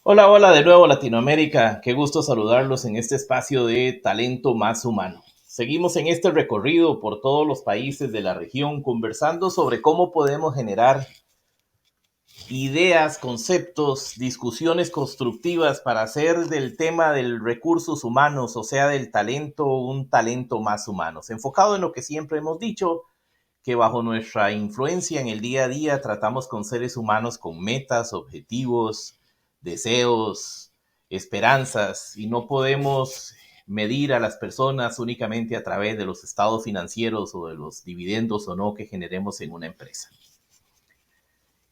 Hola, hola de nuevo Latinoamérica. Qué gusto saludarlos en este espacio de talento más humano. Seguimos en este recorrido por todos los países de la región conversando sobre cómo podemos generar ideas, conceptos, discusiones constructivas para hacer del tema del recursos humanos, o sea, del talento, un talento más humano. Enfocado en lo que siempre hemos dicho, que bajo nuestra influencia en el día a día tratamos con seres humanos con metas, objetivos, deseos, esperanzas, y no podemos medir a las personas únicamente a través de los estados financieros o de los dividendos o no que generemos en una empresa.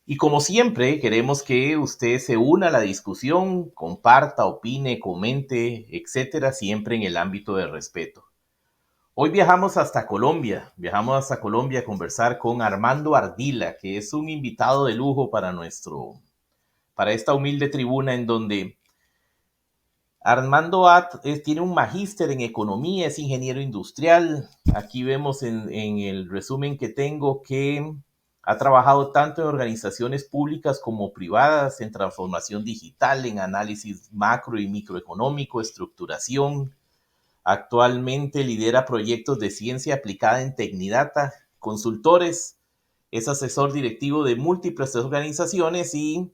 Y como siempre, queremos que usted se una a la discusión, comparta, opine, comente, etcétera, siempre en el ámbito de respeto. Hoy viajamos hasta Colombia a conversar con Armando Ardila, que es un invitado de lujo para esta humilde tribuna en donde tiene un magíster en economía, es ingeniero industrial. Aquí vemos en el resumen que tengo que ha trabajado tanto en organizaciones públicas como privadas, en transformación digital, en análisis macro y microeconómico, estructuración. Actualmente lidera proyectos de ciencia aplicada en Tecnidata, consultores, es asesor directivo de múltiples organizaciones y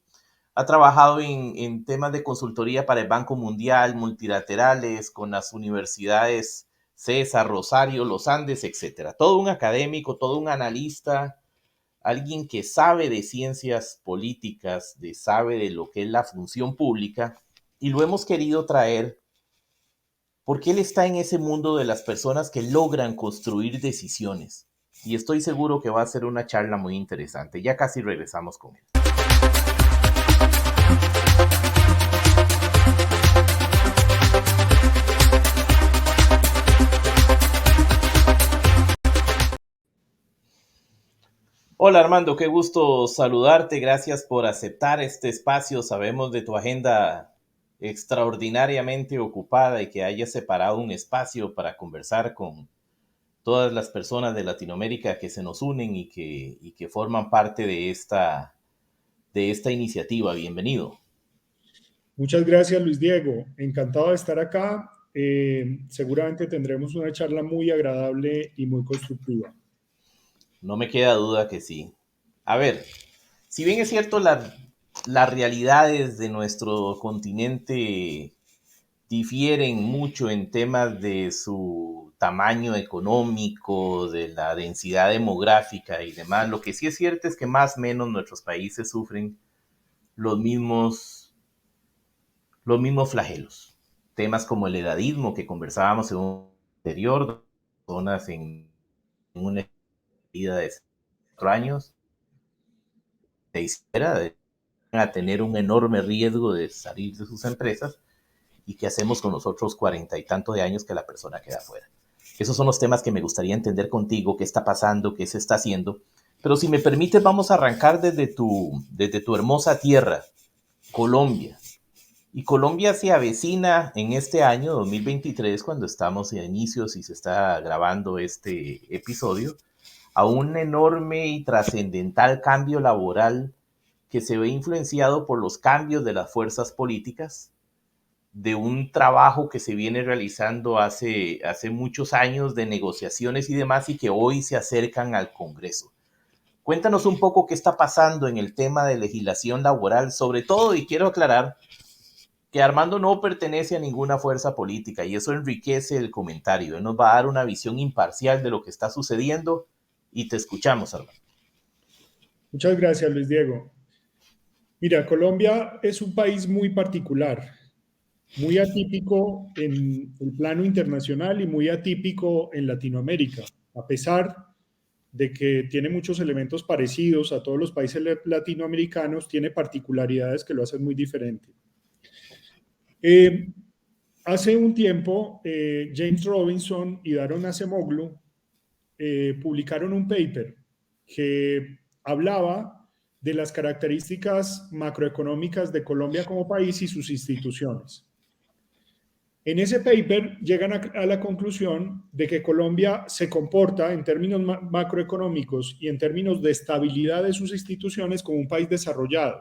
ha trabajado en temas de consultoría para el Banco Mundial, multilaterales, con las universidades César, Rosario, Los Andes, etcétera. Todo un académico, todo un analista, alguien que sabe de ciencias políticas, sabe de lo que es la función pública, y lo hemos querido traer porque él está en ese mundo de las personas que logran construir decisiones. Y estoy seguro que va a ser una charla muy interesante. Ya casi regresamos con él. Hola Armando, qué gusto saludarte. Gracias por aceptar este espacio. Sabemos de tu agenda extraordinariamente ocupada y que hayas separado un espacio para conversar con todas las personas de Latinoamérica que se nos unen y que forman parte de esta iniciativa. Bienvenido. Muchas gracias, Luis Diego. Encantado de estar acá. Seguramente tendremos una charla muy agradable y muy constructiva. No me queda duda que sí. A ver, si bien es cierto, las realidades de nuestro continente difieren mucho en temas de su tamaño económico, de la densidad demográfica y demás, lo que sí es cierto es que más o menos nuestros países sufren los mismos, los mismos flagelos. Temas como el edadismo que conversábamos en un anterior, personas en una vida de 4 años, se hiciera a tener un enorme riesgo de salir de sus empresas y qué hacemos con los otros 40 y tantos de años que la persona queda fuera. Esos son los temas que me gustaría entender contigo, qué está pasando, qué se está haciendo. Pero si me permites, vamos a arrancar desde tu hermosa tierra, Colombia. Y Colombia se avecina en este año 2023, cuando estamos a inicios y se está grabando este episodio, a un enorme y trascendental cambio laboral que se ve influenciado por los cambios de las fuerzas políticas, de un trabajo que se viene realizando hace muchos años de negociaciones y demás y que hoy se acercan al Congreso. Cuéntanos un poco qué está pasando en el tema de legislación laboral, sobre todo, y quiero aclarar que Armando no pertenece a ninguna fuerza política y eso enriquece el comentario. Él nos va a dar una visión imparcial de lo que está sucediendo y te escuchamos, Armando. Muchas gracias, Luis Diego. Mira, Colombia es un país muy particular, muy atípico en el plano internacional y muy atípico en Latinoamérica, a pesar de que tiene muchos elementos parecidos a todos los países latinoamericanos, tiene particularidades que lo hacen muy diferente. Eh, Hace un tiempo, James Robinson y Daron Acemoglu publicaron un paper que hablaba de las características macroeconómicas de Colombia como país y sus instituciones. En ese paper llegan a la conclusión de que Colombia se comporta en términos macroeconómicos y en términos de estabilidad de sus instituciones como un país desarrollado,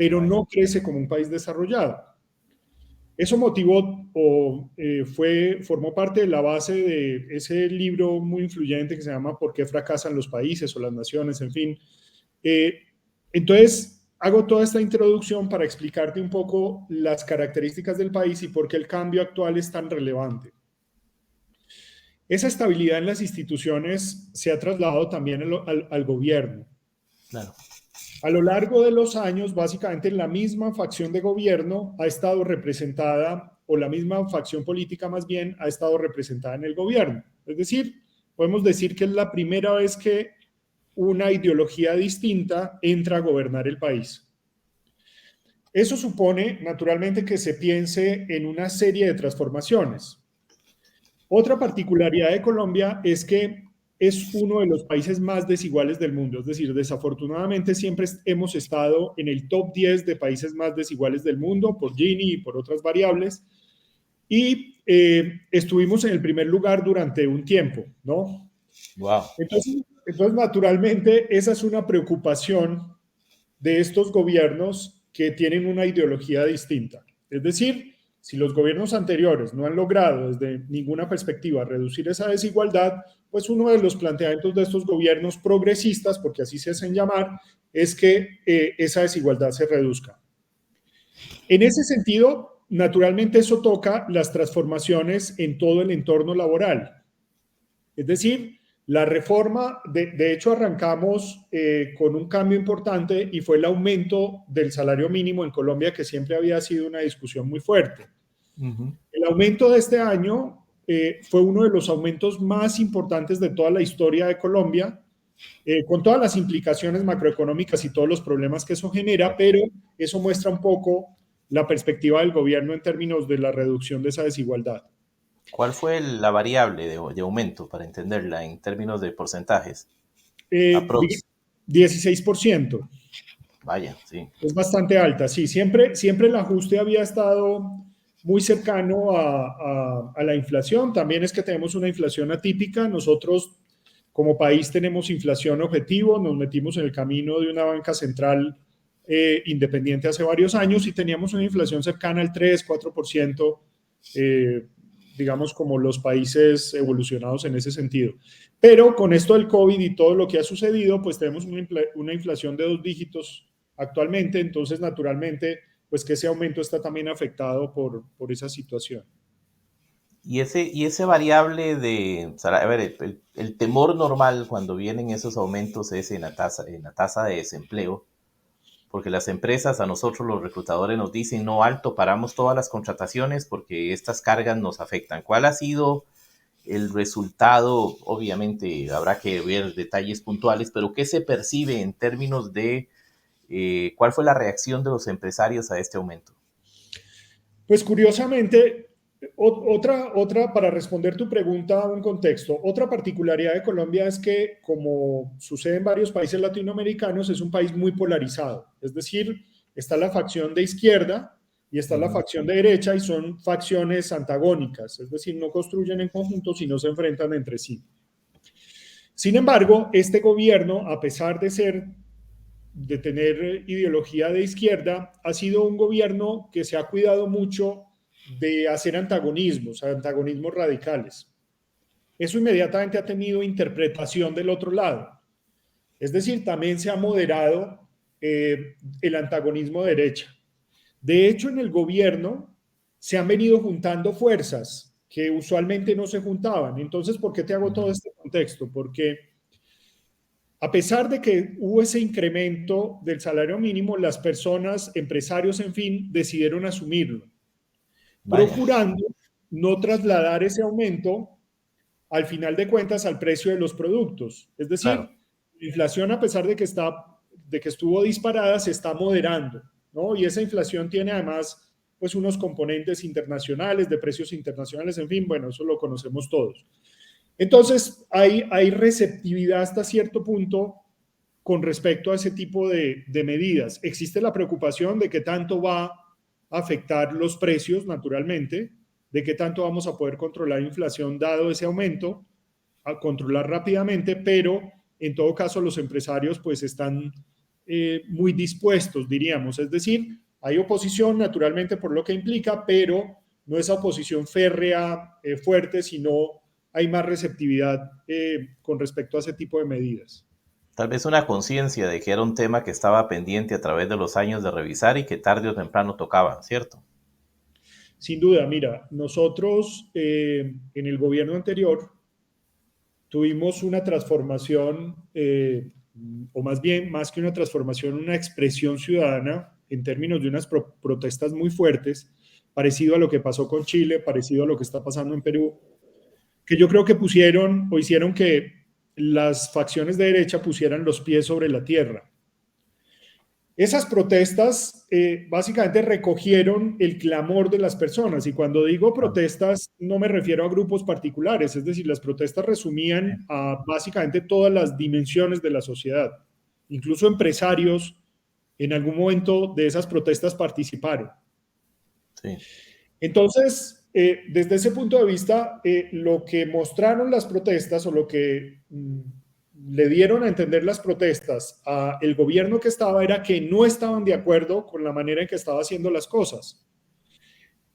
pero Vaya. no crece como un país desarrollado. Eso motivó formó parte de la base de ese libro muy influyente que se llama ¿Por qué fracasan los países o las naciones? En fin. Entonces, hago toda esta introducción para explicarte un poco las características del país y por qué el cambio actual es tan relevante. Esa estabilidad en las instituciones se ha trasladado también al gobierno. Claro. A lo largo de los años, básicamente la misma facción de gobierno ha estado representada, o la misma facción política más bien, ha estado representada en el gobierno. Es decir, podemos decir que es la primera vez que una ideología distinta entra a gobernar el país. Eso supone, naturalmente, que se piense en una serie de transformaciones. Otra particularidad de Colombia es que es uno de los países más desiguales del mundo. Es decir, desafortunadamente siempre hemos estado en el top 10 de países más desiguales del mundo por Gini y por otras variables. Y estuvimos en el primer lugar durante un tiempo, ¿no? Wow. Entonces, naturalmente, esa es una preocupación de estos gobiernos que tienen una ideología distinta. Es decir, si los gobiernos anteriores no han logrado desde ninguna perspectiva reducir esa desigualdad, pues uno de los planteamientos de estos gobiernos progresistas, porque así se hacen llamar, es que esa desigualdad se reduzca. En ese sentido, naturalmente eso toca las transformaciones en todo el entorno laboral. Es decir, la reforma, de hecho arrancamos con un cambio importante y fue el aumento del salario mínimo en Colombia, que siempre había sido una discusión muy fuerte. El aumento de este año fue uno de los aumentos más importantes de toda la historia de Colombia, con todas las implicaciones macroeconómicas y todos los problemas que eso genera, pero eso muestra un poco la perspectiva del gobierno en términos de la reducción de esa desigualdad. ¿Cuál fue la variable de aumento para entenderla en términos de porcentajes? Aprox. 16%. Vaya, sí. Es bastante alta, sí. Siempre el ajuste había estado muy cercano a la inflación. También es que tenemos una inflación atípica. Nosotros, como país, tenemos inflación objetivo. Nos metimos en el camino de una banca central independiente hace varios años y teníamos una inflación cercana al 3-4%, digamos, como los países evolucionados en ese sentido. Pero con esto del COVID y todo lo que ha sucedido, pues tenemos una inflación de 2 dígitos actualmente, entonces naturalmente, pues que ese aumento está también afectado por esa situación. Y ese variable de, o sea, a ver, el temor normal cuando vienen esos aumentos es en la tasa de desempleo, porque las empresas, a nosotros los reclutadores nos dicen, no alto, paramos todas las contrataciones porque estas cargas nos afectan. ¿Cuál ha sido el resultado? Obviamente habrá que ver detalles puntuales, pero ¿qué se percibe en términos de cuál fue la reacción de los empresarios a este aumento? Pues curiosamente, para responder tu pregunta, un contexto, otra particularidad de Colombia es que, como sucede en varios países latinoamericanos, es un país muy polarizado. Es decir, está la facción de izquierda y está la facción de derecha y son facciones antagónicas. Es decir, no construyen en conjunto, sino se enfrentan entre sí. Sin embargo, este gobierno, a pesar de tener ideología de izquierda, ha sido un gobierno que se ha cuidado mucho de hacer antagonismos radicales. Eso inmediatamente ha tenido interpretación del otro lado. Es decir, también se ha moderado el antagonismo de derecha. De hecho, en el gobierno se han venido juntando fuerzas que usualmente no se juntaban. Entonces, ¿por qué te hago todo este contexto? Porque a pesar de que hubo ese incremento del salario mínimo, las personas, empresarios, en fin, decidieron asumirlo, Vaya, procurando no trasladar ese aumento al final de cuentas al precio de los productos. Es decir, claro. la inflación, a pesar de que estuvo disparada, se está moderando, ¿no? Y esa inflación tiene además pues unos componentes internacionales, de precios internacionales, en fin, bueno, eso lo conocemos todos. Entonces, hay receptividad hasta cierto punto con respecto a ese tipo de medidas. Existe la preocupación de qué tanto va a afectar los precios, naturalmente, de qué tanto vamos a poder controlar inflación dado ese aumento, a controlar rápidamente, pero en todo caso los empresarios pues están muy dispuestos, diríamos. Es decir, hay oposición naturalmente por lo que implica, pero no es oposición férrea, fuerte, sino hay más receptividad con respecto a ese tipo de medidas. Tal vez una conciencia de que era un tema que estaba pendiente a través de los años de revisar y que tarde o temprano tocaba, ¿cierto? Sin duda, mira, nosotros en el gobierno anterior tuvimos una transformación, o más bien, más que una transformación, una expresión ciudadana en términos de unas protestas muy fuertes, parecido a lo que pasó con Chile, parecido a lo que está pasando en Perú, que yo creo que pusieron o hicieron que las facciones de derecha pusieran los pies sobre la tierra. Esas protestas básicamente recogieron el clamor de las personas y cuando digo Ah, protestas no me refiero a grupos particulares, es decir, las protestas sí. resumían a básicamente todas las dimensiones de la sociedad. Incluso empresarios en algún momento de esas protestas participaron. Sí. Entonces, desde ese punto de vista, lo que mostraron las protestas o lo que le dieron a entender las protestas al gobierno que estaba era que no estaban de acuerdo con la manera en que estaba haciendo las cosas.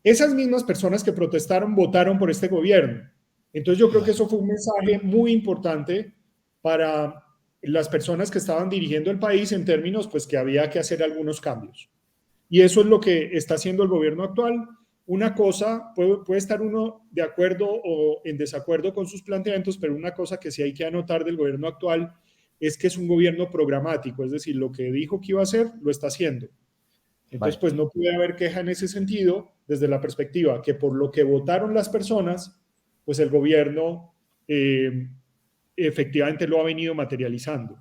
Esas mismas personas que protestaron votaron por este gobierno. Entonces yo creo que eso fue un mensaje muy importante para las personas que estaban dirigiendo el país en términos pues que había que hacer algunos cambios. Y eso es lo que está haciendo el gobierno actual. Una cosa, puede estar uno de acuerdo o en desacuerdo con sus planteamientos, pero una cosa que sí hay que anotar del gobierno actual es que es un gobierno programático, es decir, lo que dijo que iba a hacer, lo está haciendo. Entonces, Vaya. pues no puede haber queja en ese sentido desde la perspectiva que por lo que votaron las personas, pues el gobierno efectivamente lo ha venido materializando.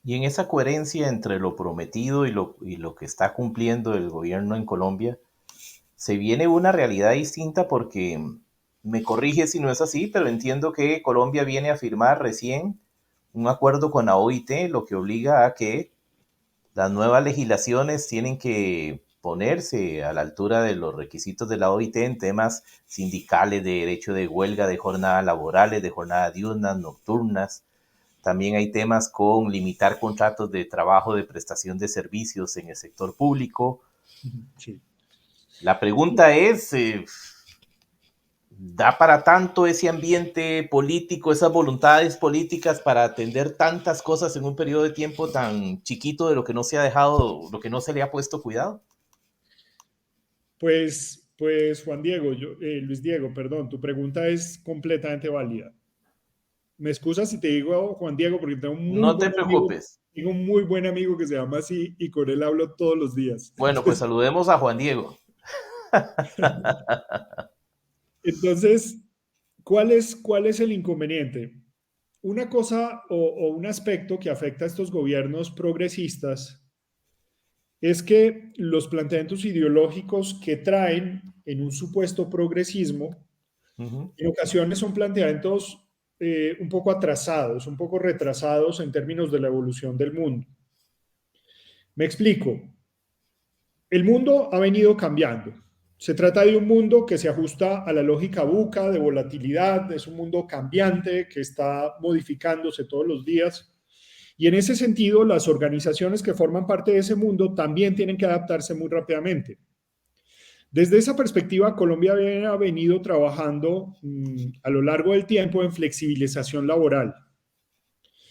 Y en esa coherencia entre lo prometido y lo que está cumpliendo el gobierno en Colombia, se viene una realidad distinta porque me corrige si no es así, pero entiendo que Colombia viene a firmar recién un acuerdo con la OIT, lo que obliga a que las nuevas legislaciones tienen que ponerse a la altura de los requisitos de la OIT en temas sindicales, de derecho de huelga, de jornadas laborales, de jornadas diurnas, nocturnas. También hay temas con limitar contratos de trabajo de prestación de servicios en el sector público. Sí. La pregunta es, ¿da para tanto ese ambiente político, esas voluntades políticas para atender tantas cosas en un periodo de tiempo tan chiquito de lo que no se ha dejado, lo que no se le ha puesto cuidado? Pues Juan Diego, Luis Diego, perdón, tu pregunta es completamente válida. Me excusas si te digo Juan Diego porque No te preocupes. tengo un muy buen amigo que se llama así y con él hablo todos los días. Bueno, pues saludemos a Juan Diego. Entonces, cuál es el inconveniente? Una cosa o un aspecto que afecta a estos gobiernos progresistas es que los planteamientos ideológicos que traen en un supuesto progresismo Uh -huh. en ocasiones son planteamientos un poco atrasados, un poco retrasados en términos de la evolución del mundo. Me explico. El mundo ha venido cambiando. Se trata de un mundo que se ajusta a la lógica buca de volatilidad, es un mundo cambiante que está modificándose todos los días. Y en ese sentido, las organizaciones que forman parte de ese mundo también tienen que adaptarse muy rápidamente. Desde esa perspectiva, Colombia ha venido trabajando a lo largo del tiempo en flexibilización laboral.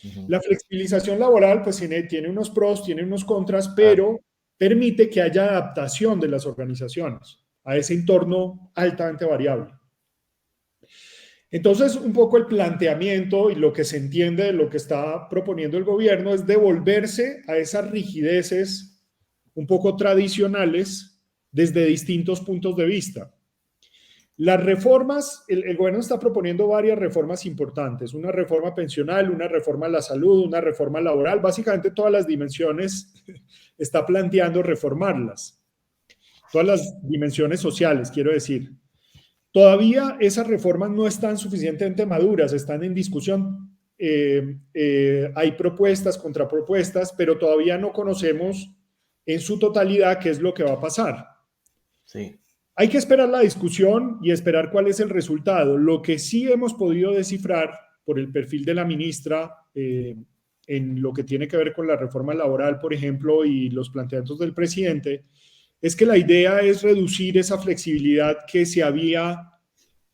Uh -huh. La flexibilización laboral pues tiene unos pros, tiene unos contras, Claro. pero permite que haya adaptación de las organizaciones a ese entorno altamente variable. Entonces, un poco el planteamiento y lo que se entiende de lo que está proponiendo el gobierno es devolverse a esas rigideces un poco tradicionales desde distintos puntos de vista. Las reformas, el gobierno está proponiendo varias reformas importantes, una reforma pensional, una reforma a la salud, una reforma laboral, básicamente todas las dimensiones está planteando reformarlas, todas las dimensiones sociales, quiero decir. Todavía esas reformas no están suficientemente maduras, están en discusión, hay propuestas, contrapropuestas, pero todavía no conocemos en su totalidad qué es lo que va a pasar. Sí. Hay que esperar la discusión y esperar cuál es el resultado. Lo que sí hemos podido descifrar por el perfil de la ministra en lo que tiene que ver con la reforma laboral, por ejemplo, y los planteamientos del presidente, es que la idea es reducir esa flexibilidad que se había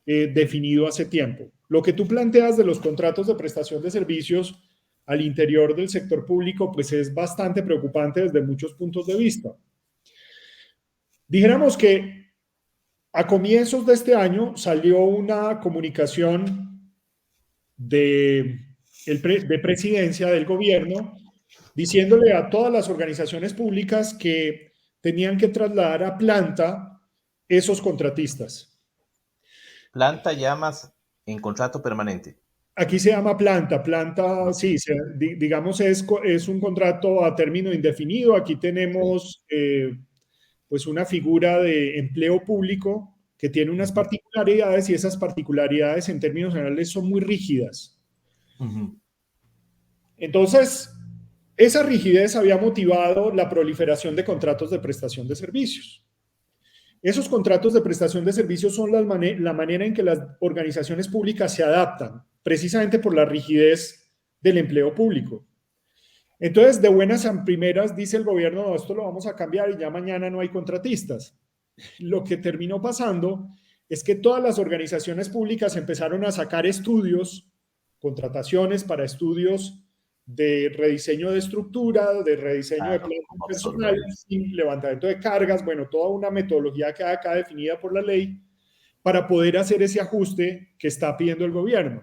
definido hace tiempo. Lo que tú planteas de los contratos de prestación de servicios al interior del sector público, pues es bastante preocupante desde muchos puntos de vista. Dijéramos que a comienzos de este año salió una comunicación de presidencia del gobierno diciéndole a todas las organizaciones públicas que tenían que trasladar a planta esos contratistas. Planta llamas en contrato permanente. Aquí se llama planta, planta, sí, digamos es un contrato a término indefinido. Aquí Sí. tenemos pues una figura de empleo público que tiene unas Ujú, particularidades y esas particularidades en términos generales son muy rígidas. ujú. Entonces, esa rigidez había motivado la proliferación de contratos de prestación de servicios. Esos contratos de prestación de servicios son la manera en que las organizaciones públicas se adaptan, precisamente por la rigidez del empleo público. Entonces, de buenas a primeras, dice el gobierno, no, esto lo vamos a cambiar y ya mañana no hay contratistas. Lo que terminó pasando es que todas las organizaciones públicas empezaron a sacar estudios, contrataciones para estudios de rediseño de estructura, de rediseño de Claro, planes cómo absorber personales, levantamiento de cargas, bueno, toda una metodología que acá definida por la ley para poder hacer ese ajuste que está pidiendo el gobierno.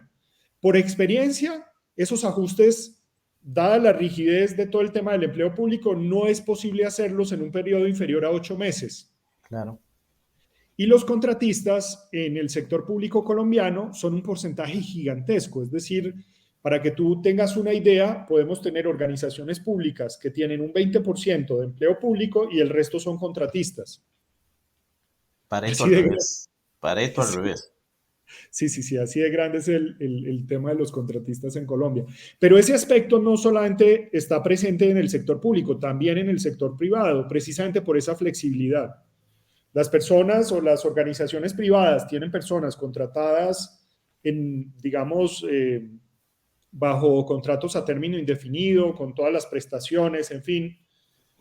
Por experiencia, esos ajustes, dada la rigidez de todo el tema del empleo público, no es posible hacerlos en un periodo inferior a 8 meses. claro. Y los contratistas en el sector público colombiano son un porcentaje gigantesco. Es decir, para que tú tengas una idea, podemos tener organizaciones públicas que tienen un 20% de empleo público y el resto son contratistas. Pareto Así al de revés. Pareto al grande. revés. Sí, sí, sí, así de grande es el tema de los contratistas en Colombia. Pero ese aspecto no solamente está presente en el sector público, también en el sector privado, precisamente por esa flexibilidad. Las personas o las organizaciones privadas tienen personas contratadas en, digamos, bajo contratos a término indefinido, con todas las prestaciones, en fin,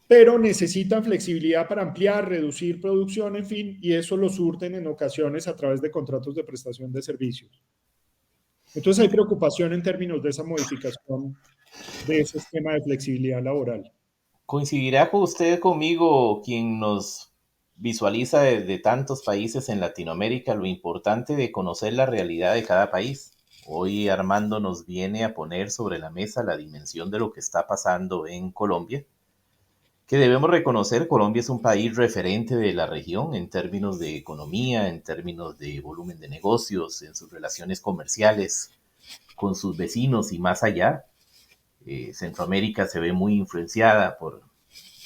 pero necesitan flexibilidad para ampliar, reducir producción, en fin, y eso lo surten en ocasiones a través de contratos de prestación de servicios. Entonces hay preocupación en términos de esa modificación de ese esquema de flexibilidad laboral. ¿Coincidirá con usted conmigo, quien nos visualiza desde tantos países en Latinoamérica, lo importante de conocer la realidad de cada país? Hoy Armando nos viene a poner sobre la mesa la dimensión de lo que está pasando en Colombia, que debemos reconocer, Colombia es un país referente de la región en términos de economía, en términos de volumen de negocios, en sus relaciones comerciales con sus vecinos y más allá. Centroamérica se ve muy influenciada por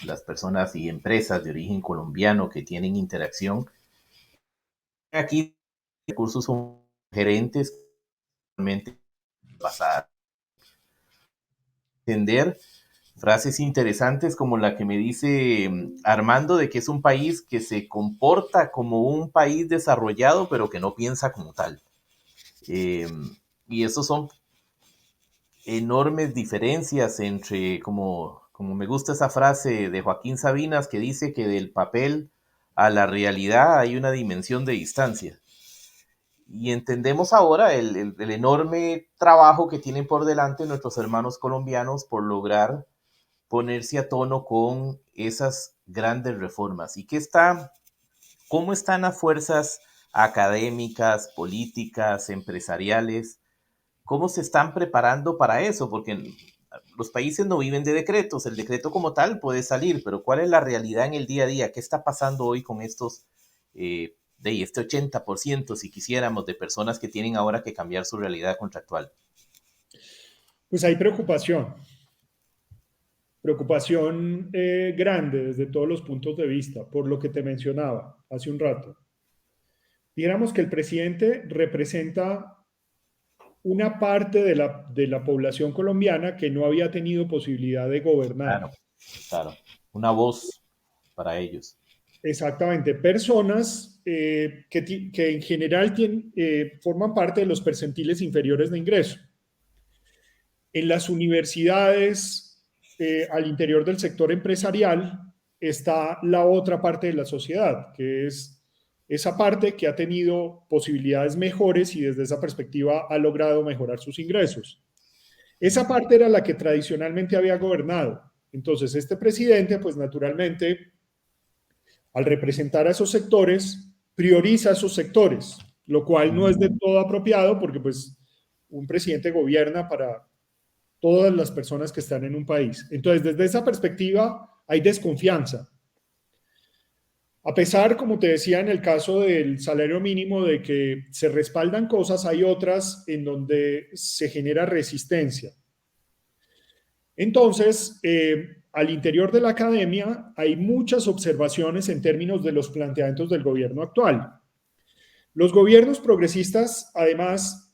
las personas y empresas de origen colombiano que tienen interacción. Aquí los recursos son gerentes realmente pasar. Entender frases interesantes como la que me dice Armando de que es un país que se comporta como un país desarrollado pero que no piensa como tal. Eh, y esos son enormes diferencias entre, como me gusta esa frase de Joaquín Sabinas que dice que del papel a la realidad hay una dimensión de distancia. Y entendemos ahora el enorme trabajo que tienen por delante nuestros hermanos colombianos por lograr ponerse a tono con esas grandes reformas. ¿Y cómo están las fuerzas académicas, políticas, empresariales? ¿Cómo se están preparando para eso? Porque los países no viven de decretos, el decreto como tal puede salir, pero ¿cuál es la realidad en el día a día? ¿Qué está pasando hoy con de este 80%, si quisiéramos, de personas que tienen ahora que cambiar su realidad contractual? Pues hay preocupación grande desde todos los puntos de vista, por lo que te mencionaba hace un rato. Dijéramos que el presidente representa una parte de la población colombiana que no había tenido posibilidad de gobernar. Claro, claro. Una voz para ellos. Exactamente, personas que en general forman parte de los percentiles inferiores de ingreso. En las universidades, al interior del sector empresarial, está la otra parte de la sociedad, que es esa parte que ha tenido posibilidades mejores y desde esa perspectiva ha logrado mejorar sus ingresos. Esa parte era la que tradicionalmente había gobernado. Entonces, este presidente, pues naturalmente, al representar a esos sectores, prioriza a esos sectores, lo cual no es de todo apropiado porque pues un presidente gobierna para todas las personas que están en un país. Entonces, desde esa perspectiva, hay desconfianza. A pesar, como te decía, en el caso del salario mínimo, de que se respaldan cosas, hay otras en donde se genera resistencia. Entonces, al interior de la academia hay muchas observaciones en términos de los planteamientos del gobierno actual. Los gobiernos progresistas, además,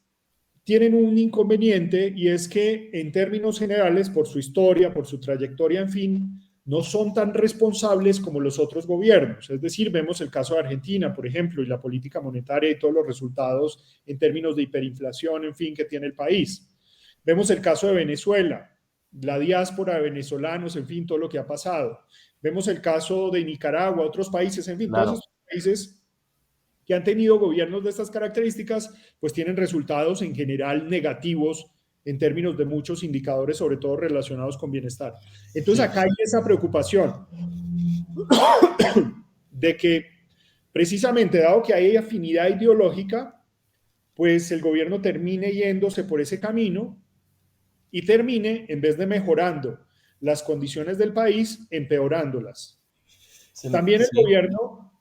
tienen un inconveniente y es que en términos generales, por su historia, por su trayectoria, en fin, no son tan responsables como los otros gobiernos. Es decir, vemos el caso de Argentina, por ejemplo, y la política monetaria y todos los resultados en términos de hiperinflación, en fin, que tiene el país. Vemos el caso de Venezuela, la diáspora de venezolanos, en fin, todo lo que ha pasado. Vemos el caso de Nicaragua, otros países, en fin, todos Claro. esos países que han tenido gobiernos de estas características, pues tienen resultados en general negativos en términos de muchos indicadores, sobre todo relacionados con bienestar. Entonces Sí. acá hay esa preocupación de que precisamente dado que hay afinidad ideológica, pues el gobierno termine yéndose por ese camino y termine, en vez de mejorando las condiciones del país, empeorándolas. También el Sí. gobierno,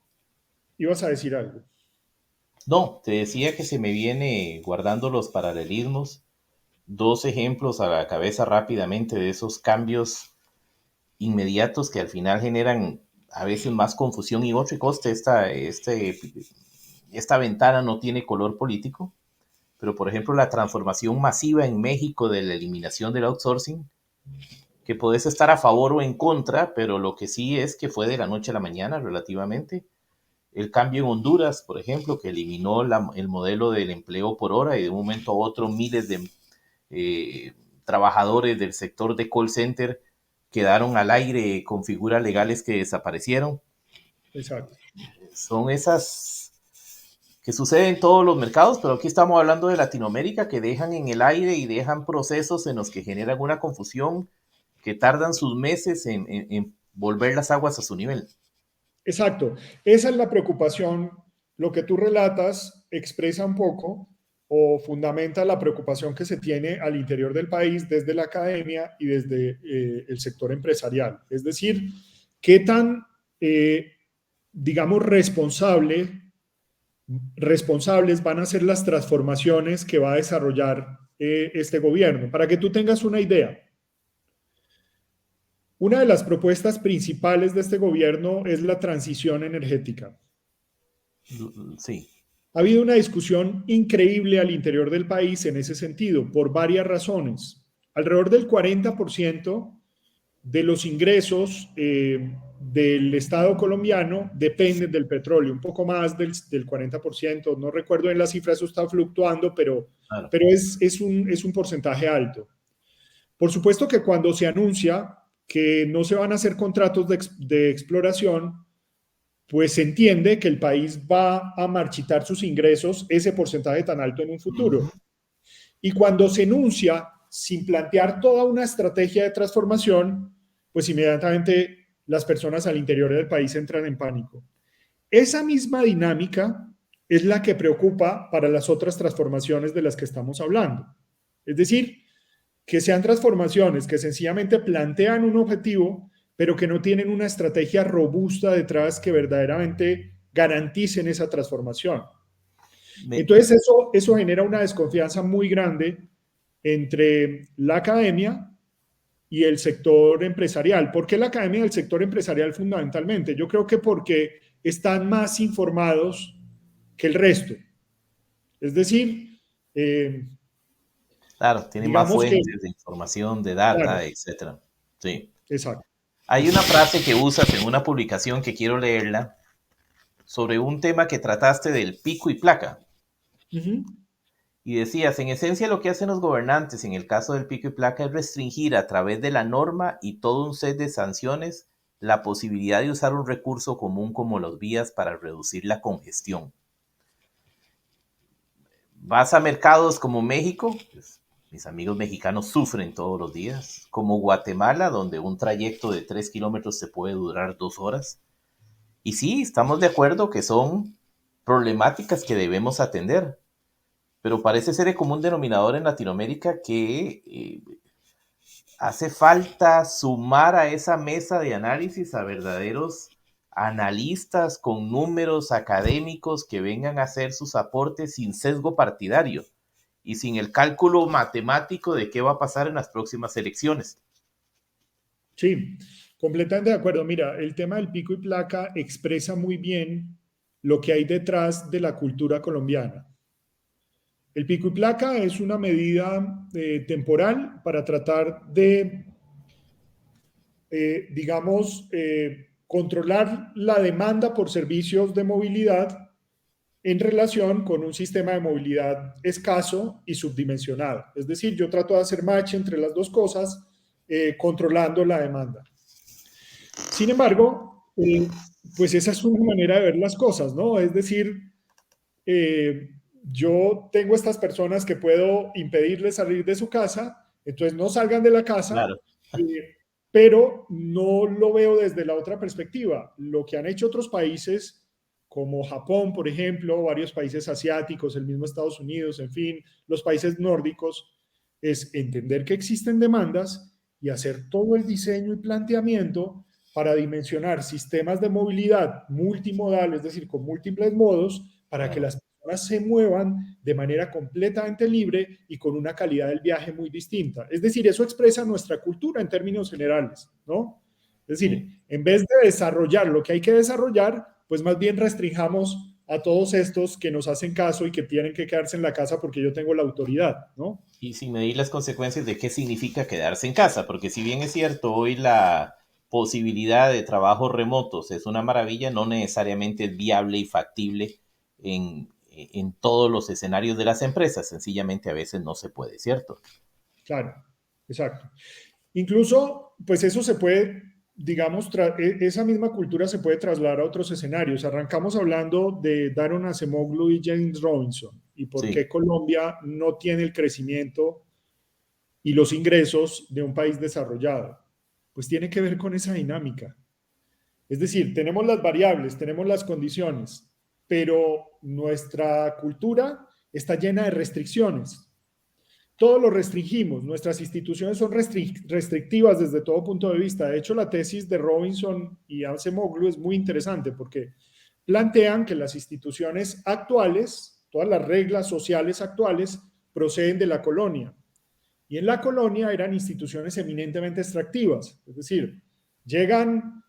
ibas a decir algo. No, te decía que se me viene guardando los paralelismos. Dos ejemplos a la cabeza rápidamente de esos cambios inmediatos que al final generan a veces más confusión y otro coste. Esta ventana no tiene color político, pero por ejemplo la transformación masiva en México de la eliminación del outsourcing, que podés estar a favor o en contra, pero lo que sí es que fue de la noche a la mañana relativamente. El cambio en Honduras, por ejemplo, que eliminó el modelo del empleo por hora y de un momento a otro miles de trabajadores del sector de call center quedaron al aire con figuras legales que desaparecieron. Exacto. Son esas que suceden en todos los mercados, pero aquí estamos hablando de Latinoamérica, que dejan en el aire y dejan procesos en los que generan una confusión que tardan sus meses en volver las aguas a su nivel. Exacto. Esa es la preocupación. Lo que tú relatas expresa un poco o fundamenta la preocupación que se tiene al interior del país desde la academia y desde el sector empresarial. Es decir, qué tan, digamos, responsables van a ser las transformaciones que va a desarrollar este gobierno. Para que tú tengas una idea, una de las propuestas principales de este gobierno es la transición energética. Sí. Ha habido una discusión increíble al interior del país en ese sentido, por varias razones. Alrededor del 40% de los ingresos del Estado colombiano dependen del petróleo, un poco más del 40%, no recuerdo en la cifra, eso está fluctuando, Claro. pero es un porcentaje alto. Por supuesto que cuando se anuncia que no se van a hacer contratos de exploración, pues se entiende que el país va a marchitar sus ingresos, ese porcentaje tan alto en un futuro. Y cuando se enuncia sin plantear toda una estrategia de transformación, pues inmediatamente las personas al interior del país entran en pánico. Esa misma dinámica es la que preocupa para las otras transformaciones de las que estamos hablando. Es decir, que sean transformaciones que sencillamente plantean un objetivo, pero que no tienen una estrategia robusta detrás que verdaderamente garanticen esa transformación. Me, Entonces eso genera una desconfianza muy grande entre la academia y el sector empresarial. ¿Por qué la academia y el sector empresarial fundamentalmente? Yo creo que porque están más informados que el resto. Es decir, claro, tiene más digamos que, fuentes de información, de claro, data, etcétera. Sí. exacto. Hay una frase que usas en una publicación que quiero leerla sobre un tema que trataste del pico y placa. Uh -huh. Y decías, en esencia lo que hacen los gobernantes en el caso del pico y placa es restringir a través de la norma y todo un set de sanciones la posibilidad de usar un recurso común como los vías para reducir la congestión. Vas a mercados como México, pues, mis amigos mexicanos sufren todos los días, como Guatemala, donde un trayecto de 3 kilómetros se puede durar 2 horas. Y sí, estamos de acuerdo que son problemáticas que debemos atender, pero parece ser el común denominador en Latinoamérica que hace falta sumar a esa mesa de análisis a verdaderos analistas con números académicos que vengan a hacer sus aportes sin sesgo partidario y sin el cálculo matemático de qué va a pasar en las próximas elecciones. Sí, completamente de acuerdo. Mira, el tema del pico y placa expresa muy bien lo que hay detrás de la cultura colombiana. El pico y placa es una medida temporal para tratar de, digamos, controlar la demanda por servicios de movilidad en relación con un sistema de movilidad escaso y subdimensionado. Es decir, yo trato de hacer match entre las dos cosas, controlando la demanda. Sin embargo, pues esa es una manera de ver las cosas, ¿no? Es decir, eh, yo tengo estas personas que puedo impedirles salir de su casa, entonces no salgan de la casa, Claro, pero no lo veo desde la otra perspectiva. Lo que han hecho otros países, como Japón, por ejemplo, varios países asiáticos, el mismo Estados Unidos, en fin, los países nórdicos, es entender que existen demandas y hacer todo el diseño y planteamiento para dimensionar sistemas de movilidad multimodal, es decir, con múltiples modos, para que claro. las personas se muevan de manera completamente libre y con una calidad del viaje muy distinta. Es decir, eso expresa nuestra cultura en términos generales, ¿no? Es decir, Sí. en vez de desarrollar lo que hay que desarrollar, pues más bien restringamos a todos estos que nos hacen caso y que tienen que quedarse en la casa porque yo tengo la autoridad, ¿no? Y sin medir las consecuencias de qué significa quedarse en casa, porque si bien es cierto, hoy la posibilidad de trabajos remotos es una maravilla, no necesariamente es viable y factible en todos los escenarios de las empresas, sencillamente a veces no se puede, ¿cierto? Claro, exacto. Incluso, pues eso se puede, digamos, esa misma cultura se puede trasladar a otros escenarios. Arrancamos hablando de Daron Acemoglu y James Robinson y por Sí, qué Colombia no tiene el crecimiento y los ingresos de un país desarrollado. Pues tiene que ver con esa dinámica. Es decir, tenemos las variables, tenemos las condiciones, pero nuestra cultura está llena de restricciones. Todo lo restringimos, nuestras instituciones son restrictivas desde todo punto de vista. De hecho, la tesis de Robinson y Acemoglu es muy interesante porque plantean que las instituciones actuales, todas las reglas sociales actuales, proceden de la colonia. Y en la colonia eran instituciones eminentemente extractivas, es decir, llegan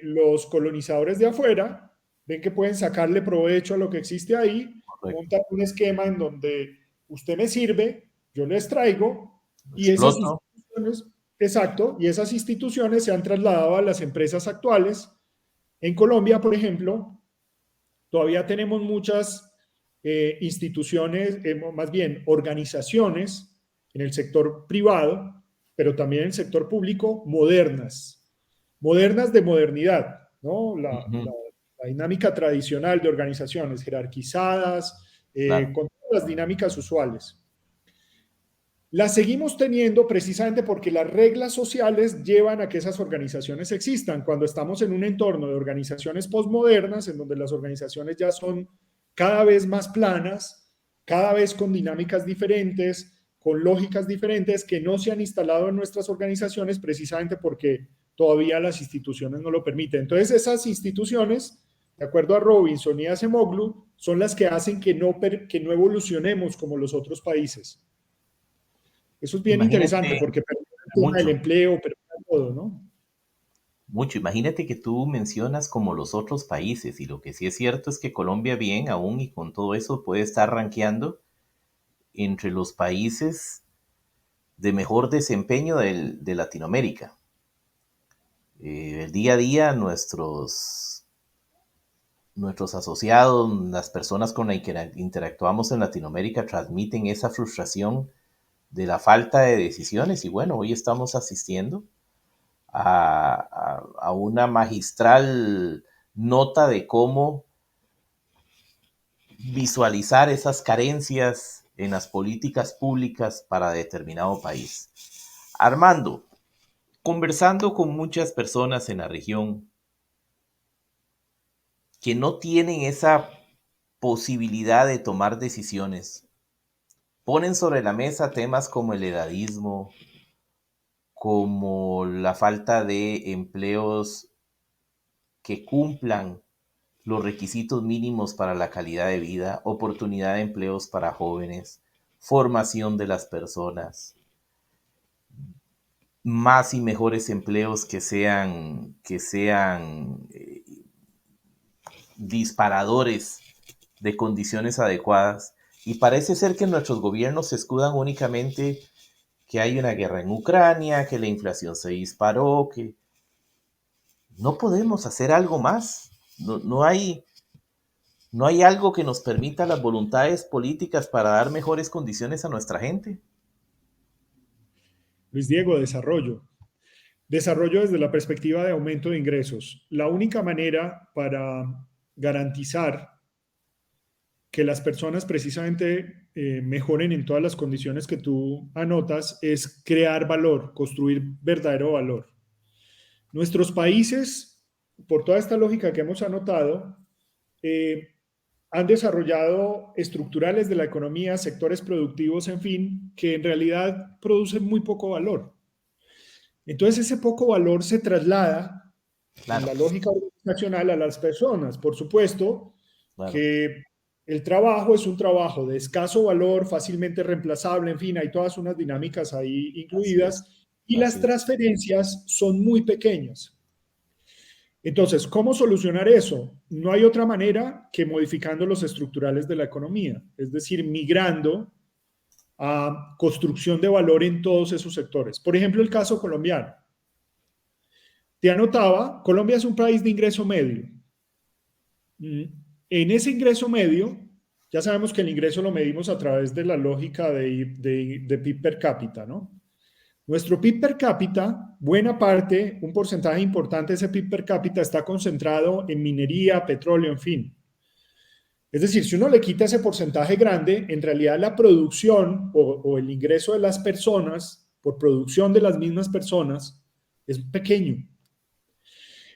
los colonizadores de afuera, ven que pueden sacarle provecho a lo que existe ahí, correcto. montan un esquema en donde usted me sirve, yo les traigo, Lo y esas exploto. instituciones, exacto, y esas instituciones se han trasladado a las empresas actuales. En Colombia, por ejemplo, todavía tenemos muchas instituciones, más bien organizaciones en el sector privado, pero también en el sector público, modernas, modernas de modernidad, ¿no? Ujú, La dinámica tradicional de organizaciones jerarquizadas, claro. con todas las dinámicas usuales. Las seguimos teniendo precisamente porque las reglas sociales llevan a que esas organizaciones existan. Cuando estamos en un entorno de organizaciones postmodernas, en donde las organizaciones ya son cada vez más planas, cada vez con dinámicas diferentes, con lógicas diferentes que no se han instalado en nuestras organizaciones precisamente porque todavía las instituciones no lo permiten. Entonces, esas instituciones, de acuerdo a Robinson y a Acemoglu, son las que hacen que no evolucionemos como los otros países. Eso es bien interesante Imagínate porque permite el tema del mucho, empleo, permite todo, ¿no? mucho. Imagínate que tú mencionas como los otros países y lo que sí es cierto es que Colombia bien aún y con todo eso puede estar rankeando entre los países de mejor desempeño de Latinoamérica. El día a día nuestros nuestros asociados, las personas con las que interactuamos en Latinoamérica transmiten esa frustración de la falta de decisiones y bueno, hoy estamos asistiendo a una magistral nota de cómo visualizar esas carencias en las políticas públicas para determinado país. Armando, conversando con muchas personas en la región que no tienen esa posibilidad de tomar decisiones, ponen sobre la mesa temas como el edadismo, como la falta de empleos que cumplan los requisitos mínimos para la calidad de vida, oportunidad de empleos para jóvenes, formación de las personas, más y mejores empleos que sean disparadores de condiciones adecuadas. Y parece ser que nuestros gobiernos se escudan únicamente que hay una guerra en Ucrania, que la inflación se disparó, que no podemos hacer algo más. No hay algo que nos permita las voluntades políticas para dar mejores condiciones a nuestra gente. Luis Diego, desarrollo. Desarrollo desde la perspectiva de aumento de ingresos. La única manera para garantizar que las personas precisamente mejoren en todas las condiciones que tú anotas es crear valor, construir verdadero valor. Nuestros países, por toda esta lógica que hemos anotado, eh, han desarrollado estructurales de la economía, sectores productivos, en fin, que en realidad producen muy poco valor. Entonces ese poco valor se traslada en Claro, la lógica organizacional a las personas. Por supuesto claro, que el trabajo es un trabajo de escaso valor, fácilmente reemplazable, en fin, hay todas unas dinámicas ahí así es, incluidas y las así es. transferencias son muy pequeñas. Entonces, ¿cómo solucionar eso? No hay otra manera que modificando los estructurales de la economía, es decir, migrando a construcción de valor en todos esos sectores. Por ejemplo, el caso colombiano. Te anotaba, Colombia es un país de ingreso medio. En ese ingreso medio, ya sabemos que el ingreso lo medimos a través de la lógica de PIB per cápita, ¿no? Nuestro PIB per cápita, buena parte, un porcentaje importante de ese PIB per cápita está concentrado en minería, petróleo, en fin. Es decir, si uno le quita ese porcentaje grande, en realidad la producción o el ingreso de las personas por producción de las mismas personas es pequeño.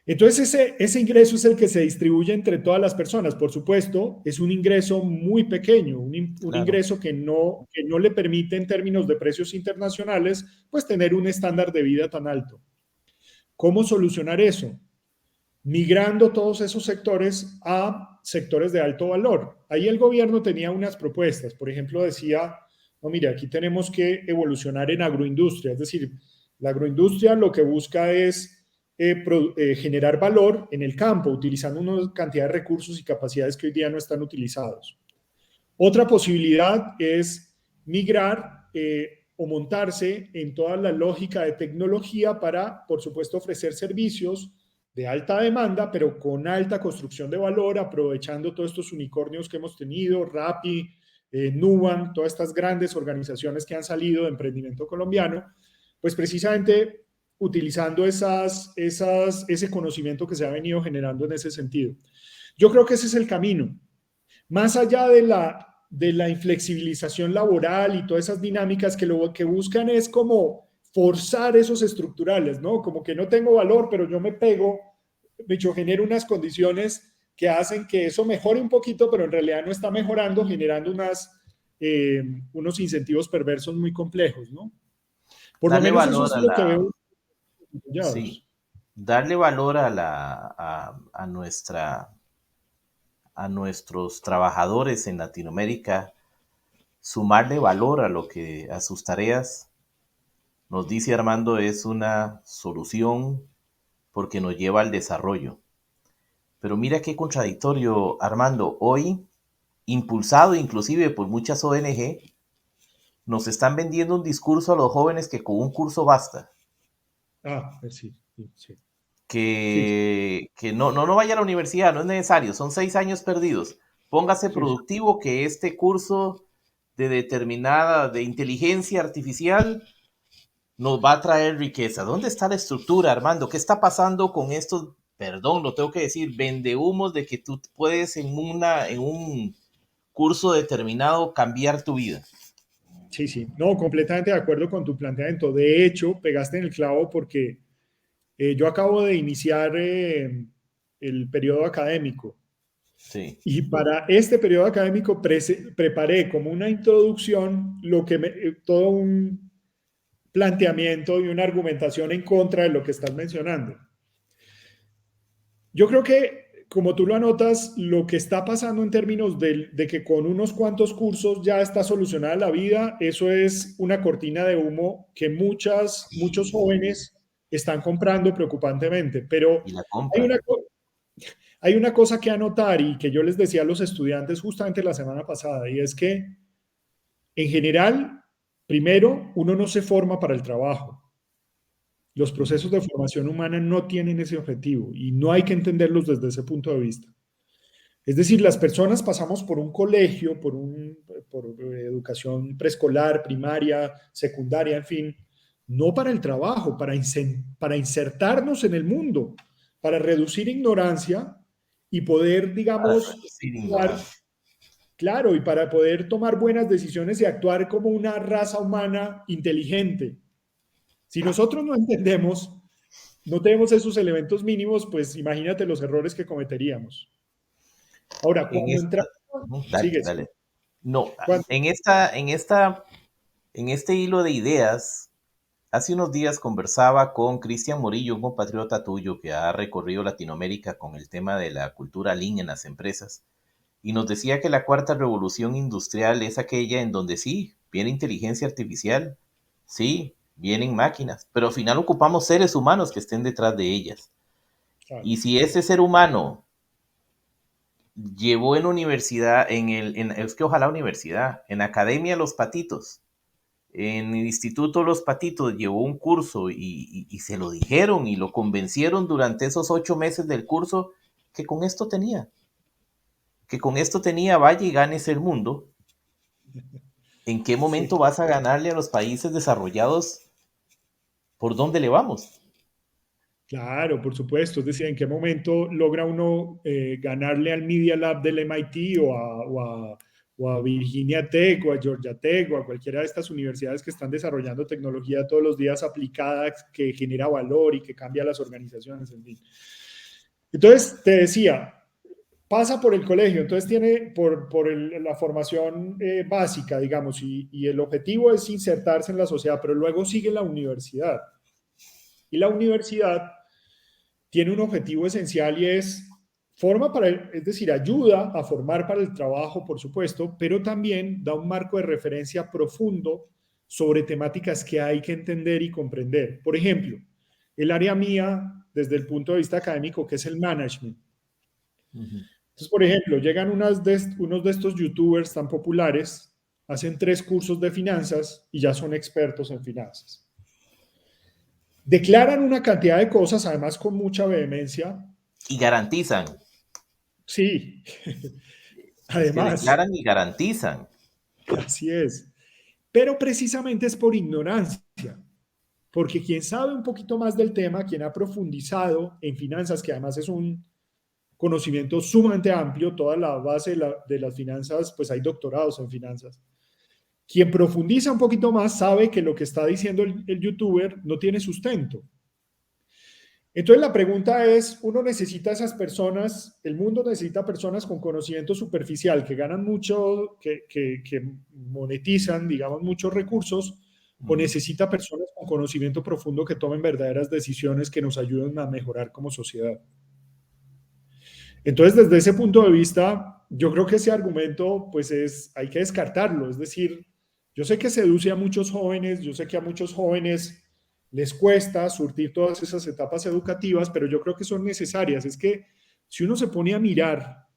Entonces, ese ingreso es el que se distribuye entre todas las personas. Por supuesto, es un ingreso muy pequeño, un Claro. ingreso que no le permite en términos de precios internacionales, pues tener un estándar de vida tan alto. ¿Cómo solucionar eso? Migrando todos esos sectores a sectores de alto valor. Ahí el gobierno tenía unas propuestas. Por ejemplo, decía, no, mire, aquí tenemos que evolucionar en agroindustria. Es decir, la agroindustria lo que busca es generar valor en el campo, utilizando una cantidad de recursos y capacidades que hoy día no están utilizados. Otra posibilidad es migrar o montarse en toda la lógica de tecnología para, por supuesto, ofrecer servicios de alta demanda, pero con alta construcción de valor, aprovechando todos estos unicornios que hemos tenido, Rappi, Nubank, todas estas grandes organizaciones que han salido de emprendimiento colombiano, pues precisamente utilizando ese conocimiento que se ha venido generando en ese sentido. Yo creo que ese es el camino. Más allá de la inflexibilización laboral y todas esas dinámicas que lo que buscan es como forzar esos estructurales, ¿no? Como que no tengo valor, pero yo me pego, yo genero unas condiciones que hacen que eso mejore un poquito, pero en realidad no está mejorando, generando unos incentivos perversos muy complejos, ¿no? Por lo Darle menos eso valor es a lo que la, veo. sí, darle valor a nuestros trabajadores en Latinoamérica, sumarle valor a lo que, a sus tareas, nos dice Armando, es una solución porque nos lleva al desarrollo. Pero mira qué contradictorio, Armando. Hoy, impulsado inclusive por muchas ONG, nos están vendiendo un discurso a los jóvenes que con un curso basta. Pues sí, sí, sí. Sí, que no vaya a la universidad, no es necesario, son 6 años perdidos. Póngase sí, sí. productivo que este curso de determinada, de inteligencia artificial, nos va a traer riqueza. ¿Dónde está la estructura, Armando? ¿Qué está pasando con estos, perdón, lo tengo que decir, vendehumos de que tú puedes en un curso determinado cambiar tu vida? Sí, sí. No, completamente de acuerdo con tu planteamiento. De hecho, pegaste en el clavo porque yo acabo de iniciar el periodo académico Sí. y para este periodo académico preparé como una introducción todo un planteamiento y una argumentación en contra de lo que estás mencionando. Yo creo que, como tú lo anotas, lo que está pasando en términos de que con unos cuantos cursos ya está solucionada la vida, eso es una cortina de humo que muchos jóvenes están comprando preocupantemente. Pero Y la hay compran. una, hay una cosa que anotar y que yo les decía a los estudiantes justamente la semana pasada, y es que en general, primero, uno no se forma para el trabajo. Los procesos de formación humana no tienen ese objetivo y no hay que entenderlos desde ese punto de vista. Es decir, las personas pasamos por un colegio, por educación preescolar, primaria, secundaria, en fin, no para el trabajo, para insertarnos en el mundo, para reducir ignorancia y poder, Para digamos, reducir actuar, ignorancia. claro, y para poder tomar buenas decisiones y actuar como una raza humana inteligente. Si nosotros no entendemos, no tenemos esos elementos mínimos, pues imagínate los errores que cometeríamos. Ahora, En cuando esta, entramos, ujú, dale, sigue, dale. sigue. No, Cuando, en este hilo de ideas, hace unos días conversaba con Cristian Morillo, un compatriota tuyo que ha recorrido Latinoamérica con el tema de la cultura Lean en las empresas, y nos decía que la cuarta revolución industrial es aquella en donde sí, viene inteligencia artificial, sí, vienen máquinas, pero al final ocupamos seres humanos que estén detrás de ellas. claro, Y si ese ser humano llevó en universidad, es que ojalá universidad, en Academia Los Patitos, en el Instituto Los Patitos llevó un curso y se lo dijeron y lo convencieron durante esos 8 meses del curso que con esto tenía, que con esto tenía, vaya y ganes el mundo. ¿En qué momento sí, vas a ganarle a los países desarrollados? ¿Por dónde le vamos? claro, por supuesto. Es decir, ¿en qué momento logra uno ganarle al Media Lab del MIT o a Virginia Tech o a Georgia Tech o a cualquiera de estas universidades que están desarrollando tecnología todos los días aplicada que genera valor y que cambia las organizaciones, en fin? Entonces, te decía, pasa por el colegio, entonces tiene la formación básica, digamos, y el objetivo es insertarse en la sociedad, pero luego sigue la universidad. Y la universidad tiene un objetivo esencial y es decir, ayuda a formar para el trabajo, por supuesto, pero también da un marco de referencia profundo sobre temáticas que hay que entender y comprender. Por ejemplo, el área mía, desde el punto de vista académico, que es el management. Ujú. Entonces, por ejemplo, llegan unos de estos youtubers tan populares, hacen 3 cursos de finanzas y ya son expertos en finanzas. Declaran una cantidad de cosas, además con mucha vehemencia. Y garantizan, Sí, es que además, declaran y garantizan. así es. Pero precisamente es por ignorancia, porque quien sabe un poquito más del tema, quien ha profundizado en finanzas, que además es un conocimiento sumamente amplio, toda la base de las finanzas, pues hay doctorados en finanzas. Quien profundiza un poquito más sabe que lo que está diciendo el youtuber no tiene sustento. Entonces la pregunta es, uno necesita esas personas, el mundo necesita personas con conocimiento superficial, que ganan mucho, que monetizan, digamos, muchos recursos, o Ujú. necesita personas con conocimiento profundo que tomen verdaderas decisiones que nos ayuden a mejorar como sociedad. Entonces, desde ese punto de vista, yo creo que ese argumento, pues hay que descartarlo. Es decir, yo sé que seduce a muchos jóvenes, yo sé que a muchos jóvenes les cuesta surtir todas esas etapas educativas, pero yo creo que son necesarias. Es que si uno se pone a mirar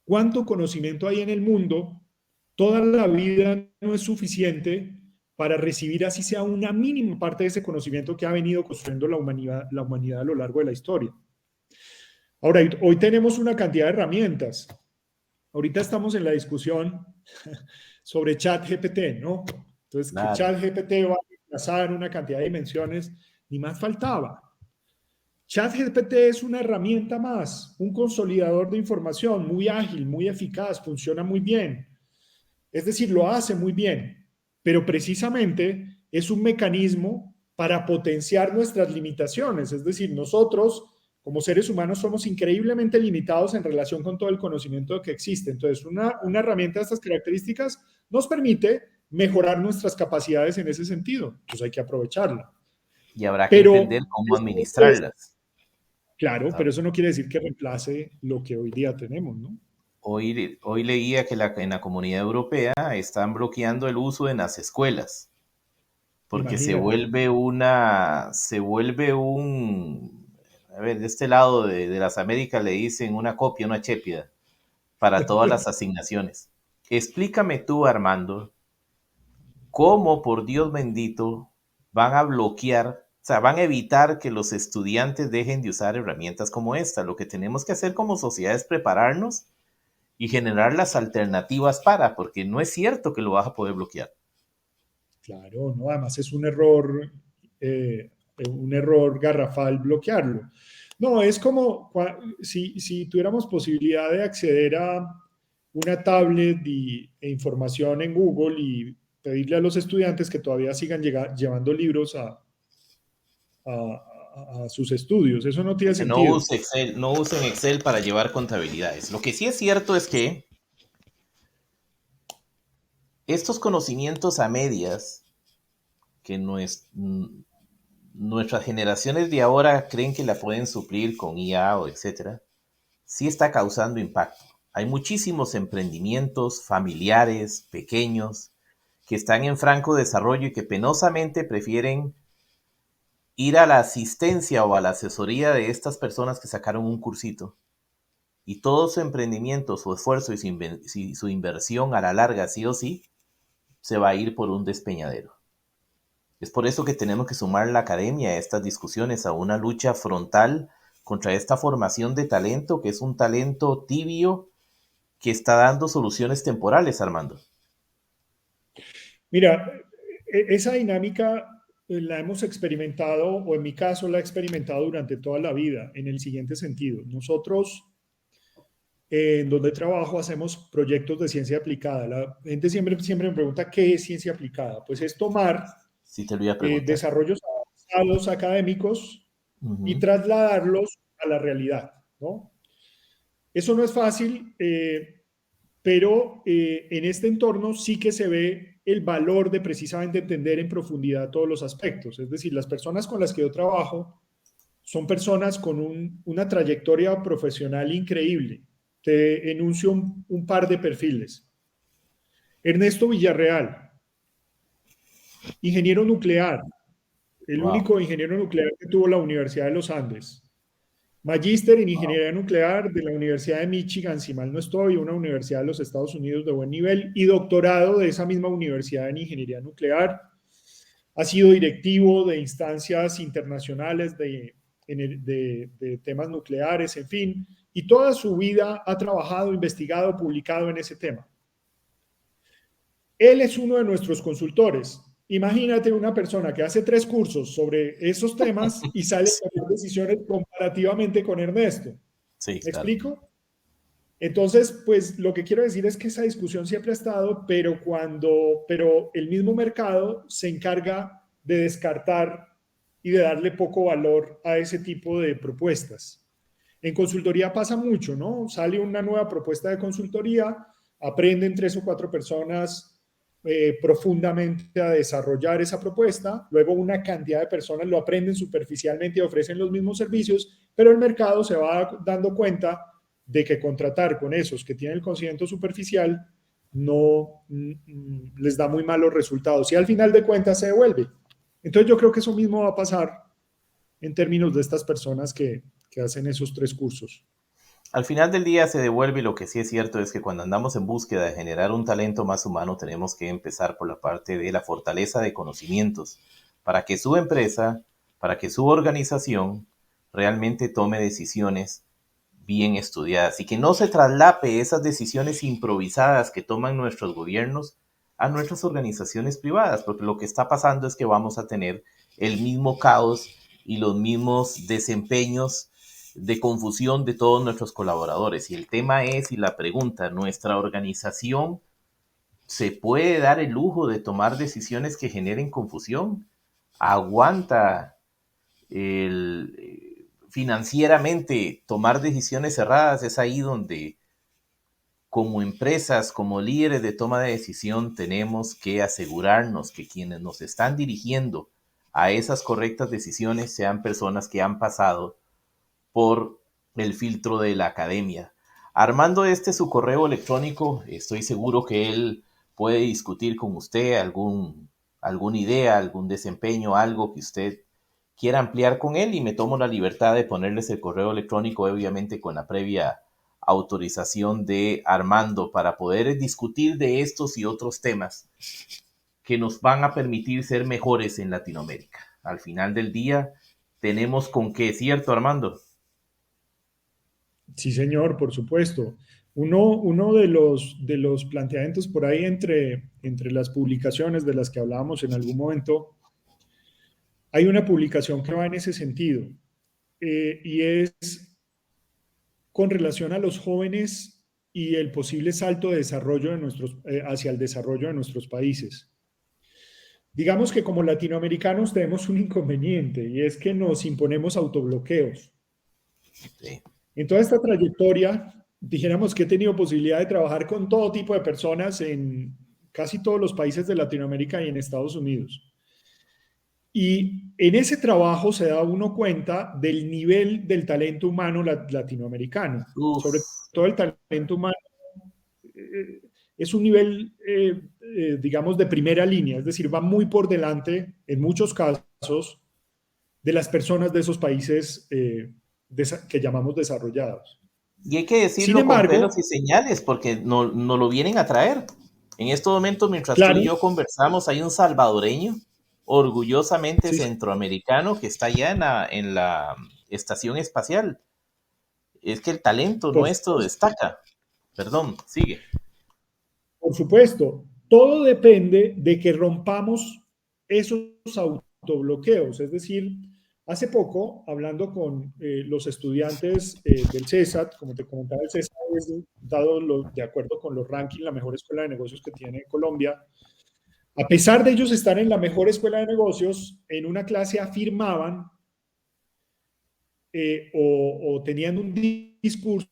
cuánto conocimiento hay en el mundo, toda la vida no es suficiente para recibir así sea una mínima parte de ese conocimiento que ha venido construyendo la humanidad a lo largo de la historia. Ahora, hoy tenemos una cantidad de herramientas. Ahorita estamos en la discusión sobre ChatGPT, ¿no? Entonces, que Claro. ChatGPT va a reemplazar una cantidad de dimensiones, ni más faltaba. ChatGPT es una herramienta más, un consolidador de información muy ágil, muy eficaz, funciona muy bien. Es decir, lo hace muy bien, pero precisamente es un mecanismo para potenciar nuestras limitaciones. Es decir, nosotros como seres humanos somos increíblemente limitados en relación con todo el conocimiento que existe. Entonces, una herramienta de estas características nos permite mejorar nuestras capacidades en ese sentido. Entonces hay que aprovecharla. Y habrá que entender Pero cómo eso no quiere decir, administrarlas. claro, Ah, pero eso no quiere decir que reemplace lo que hoy día tenemos, ¿no? hoy leía que en la Comunidad Europea están bloqueando el uso en las escuelas porque Imagínate. se vuelve a ver, de este lado de las Américas le dicen una copia, una chépida para todas las asignaciones. Explícame tú, Armando, cómo, por Dios bendito, van a bloquear, o sea, van a evitar que los estudiantes dejen de usar herramientas como esta. Lo que tenemos que hacer como sociedad es prepararnos y generar las alternativas para, porque no es cierto que lo vas a poder bloquear. Claro, no, además es un error garrafal bloquearlo. No, es como si tuviéramos posibilidad de acceder a una tablet e información en Google y pedirle a los estudiantes que todavía sigan llevando libros a sus estudios. Eso no tiene Dice, no sentido. use Excel, no usen Excel para llevar contabilidades. Lo que sí es cierto es que estos conocimientos a medias que nuestras generaciones de ahora creen que la pueden suplir con IA o etcétera, sí está causando impacto. Hay muchísimos emprendimientos familiares, pequeños, que están en franco desarrollo y que penosamente prefieren ir a la asistencia o a la asesoría de estas personas que sacaron un cursito. Y todo su emprendimiento, su esfuerzo y su inversión a la larga, sí o sí, se va a ir por un despeñadero. Es por eso que tenemos que sumar la academia a estas discusiones, a una lucha frontal contra esta formación de talento, que es un talento tibio que está dando soluciones temporales, Armando. Mira, esa dinámica la hemos experimentado, o en mi caso la he experimentado durante toda la vida, en el siguiente sentido. Nosotros, en donde trabajo, hacemos proyectos de ciencia aplicada. La gente siempre me pregunta qué es ciencia aplicada. Pues es tomar Sí te lo iba a preguntar. desarrollos avanzados académicos y Ujú. trasladarlos a la realidad, ¿no? Eso no es fácil, pero en este entorno sí que se ve el valor de precisamente entender en profundidad todos los aspectos. Es decir, las personas con las que yo trabajo son personas con una trayectoria profesional increíble. Te enuncio un par de perfiles. Ernesto Villarreal, ingeniero nuclear, el Wow. único ingeniero nuclear que tuvo la Universidad de los Andes. Magíster en Wow. Ingeniería Nuclear de la Universidad de Michigan, si mal no estoy, una universidad de los Estados Unidos de buen nivel, y doctorado de esa misma universidad en Ingeniería Nuclear. Ha sido directivo de instancias internacionales de temas nucleares, en fin, y toda su vida ha trabajado, investigado, publicado en ese tema. Él es uno de nuestros consultores. Imagínate una persona que hace 3 cursos sobre esos temas y sale a tomar decisiones comparativamente con Ernesto. Sí, ¿Me claro. explico? Entonces, pues lo que quiero decir es que esa discusión siempre ha estado, pero el mismo mercado se encarga de descartar y de darle poco valor a ese tipo de propuestas. En consultoría pasa mucho, ¿no? Sale una nueva propuesta de consultoría, aprenden 3 o 4 personas profundamente a desarrollar esa propuesta, luego una cantidad de personas lo aprenden superficialmente y ofrecen los mismos servicios, pero el mercado se va dando cuenta de que contratar con esos que tienen el conocimiento superficial no les da muy malos resultados y al final de cuentas se devuelve. Entonces yo creo que eso mismo va a pasar en términos de estas personas que hacen esos 3 cursos. Al final del día se devuelve y lo que sí es cierto es que cuando andamos en búsqueda de generar un talento más humano tenemos que empezar por la parte de la fortaleza de conocimientos para que su empresa, para que su organización realmente tome decisiones bien estudiadas y que no se traslape esas decisiones improvisadas que toman nuestros gobiernos a nuestras organizaciones privadas, porque lo que está pasando es que vamos a tener el mismo caos y los mismos desempeños de confusión de todos nuestros colaboradores. Y el tema es, y la pregunta, ¿nuestra organización se puede dar el lujo de tomar decisiones que generen confusión? ¿Aguanta financieramente tomar decisiones cerradas? Es ahí donde como empresas, como líderes de toma de decisión, tenemos que asegurarnos que quienes nos están dirigiendo a esas correctas decisiones sean personas que han pasado por el filtro de la academia. Armando su correo electrónico, estoy seguro que él puede discutir con usted alguna idea, algún desempeño, algo que usted quiera ampliar con él y me tomo la libertad de ponerles el correo electrónico, obviamente con la previa autorización de Armando para poder discutir de estos y otros temas que nos van a permitir ser mejores en Latinoamérica. Al final del día, tenemos con qué, ¿cierto, Armando? Sí, señor, por supuesto. Uno de los planteamientos por ahí entre las publicaciones de las que hablábamos en algún momento, hay una publicación que va en ese sentido, y es con relación a los jóvenes y el posible salto de desarrollo de hacia el desarrollo de nuestros países. Digamos que como latinoamericanos tenemos un inconveniente y es que nos imponemos autobloqueos. Sí. En toda esta trayectoria, dijéramos que he tenido posibilidad de trabajar con todo tipo de personas en casi todos los países de Latinoamérica y en Estados Unidos. Y en ese trabajo se da uno cuenta del nivel del talento humano latinoamericano, Uf, sobre todo el talento humano. Es un nivel, digamos, de primera línea, es decir, va muy por delante, en muchos casos, de las personas de esos países que llamamos desarrollados. y hay que Sin decirlo con pelos y embargo, señales, porque no lo vienen a traer. En estos momentos, mientras tú claro, y yo conversamos, hay un salvadoreño orgullosamente sí, centroamericano que está ya en la estación espacial. Es que el talento por nuestro supuesto, destaca. Perdón, sigue. por supuesto, todo depende de que rompamos esos autobloqueos. Es decir, hace poco, hablando con los estudiantes del CESAT, como te comentaba, el CESAT es de acuerdo con los rankings, la mejor escuela de negocios que tiene Colombia. A pesar de ellos estar en la mejor escuela de negocios, en una clase afirmaban o tenían un discurso,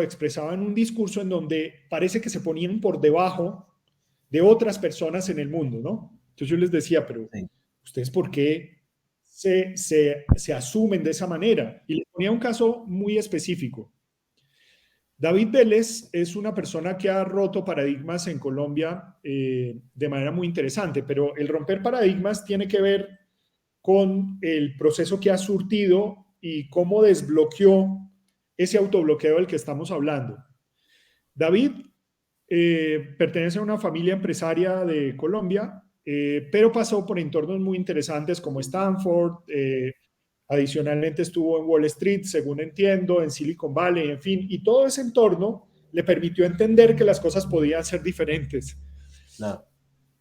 expresaban un discurso en donde parece que se ponían por debajo de otras personas en el mundo, ¿no? Entonces yo les decía, pero Sí. ¿ustedes por qué se asumen de esa manera? Y les ponía un caso muy específico. David Vélez es una persona que ha roto paradigmas en Colombia de manera muy interesante, pero el romper paradigmas tiene que ver con el proceso que ha surtido y cómo desbloqueó ese autobloqueo del que estamos hablando. David pertenece a una familia empresaria de Colombia, pero pasó por entornos muy interesantes como Stanford, adicionalmente estuvo en Wall Street, según entiendo, en Silicon Valley, en fin, y todo ese entorno le permitió entender que las cosas podían ser diferentes. No.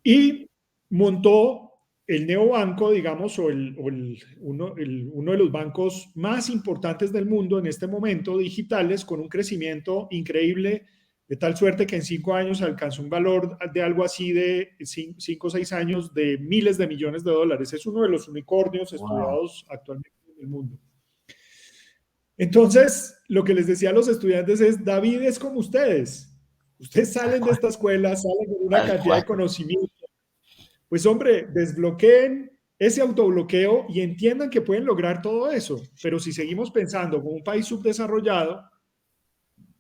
Y montó el neobanco, digamos, uno de los bancos más importantes del mundo en este momento, digitales, con un crecimiento increíble, de tal suerte que en 5 años alcanzó un valor de algo así de 5 o 6 años de miles de millones de dólares. Es uno de los unicornios Wow. estudiados actualmente en el mundo. Entonces, lo que les decía a los estudiantes es, David es como ustedes. Ustedes Tal salen de cual. esta escuela, salen con una Tal cantidad cual. de conocimiento. Pues hombre, desbloqueen ese autobloqueo y entiendan que pueden lograr todo eso. Pero si seguimos pensando como un país subdesarrollado,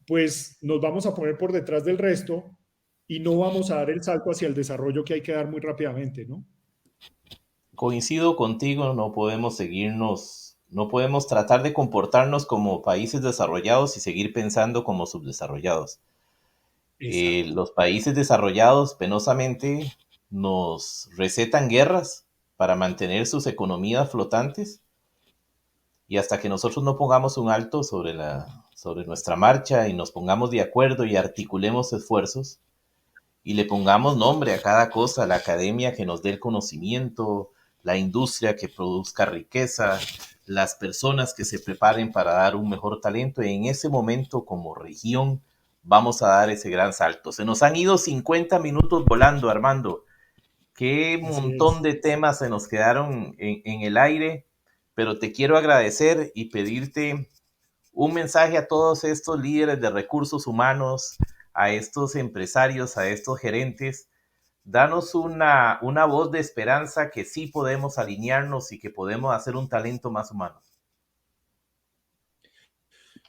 pues nos vamos a poner por detrás del resto y no vamos a dar el salto hacia el desarrollo que hay que dar muy rápidamente, ¿no? Coincido contigo, no podemos seguirnos No podemos tratar de comportarnos como países desarrollados y seguir pensando como subdesarrollados. Exacto. Los países desarrollados penosamente nos recetan guerras para mantener sus economías flotantes y hasta que nosotros no pongamos un alto sobre nuestra marcha y nos pongamos de acuerdo y articulemos esfuerzos y le pongamos nombre a cada cosa, la academia que nos dé el conocimiento, la industria que produzca riqueza, las personas que se preparen para dar un mejor talento, y en ese momento como región vamos a dar ese gran salto. Se nos han ido 50 minutos volando, Armando. Qué Así montón es. de temas se nos quedaron en el aire, pero te quiero agradecer y pedirte un mensaje a todos estos líderes de recursos humanos, a estos empresarios, a estos gerentes. Danos una voz de esperanza que sí podemos alinearnos y que podemos hacer un talento más humano.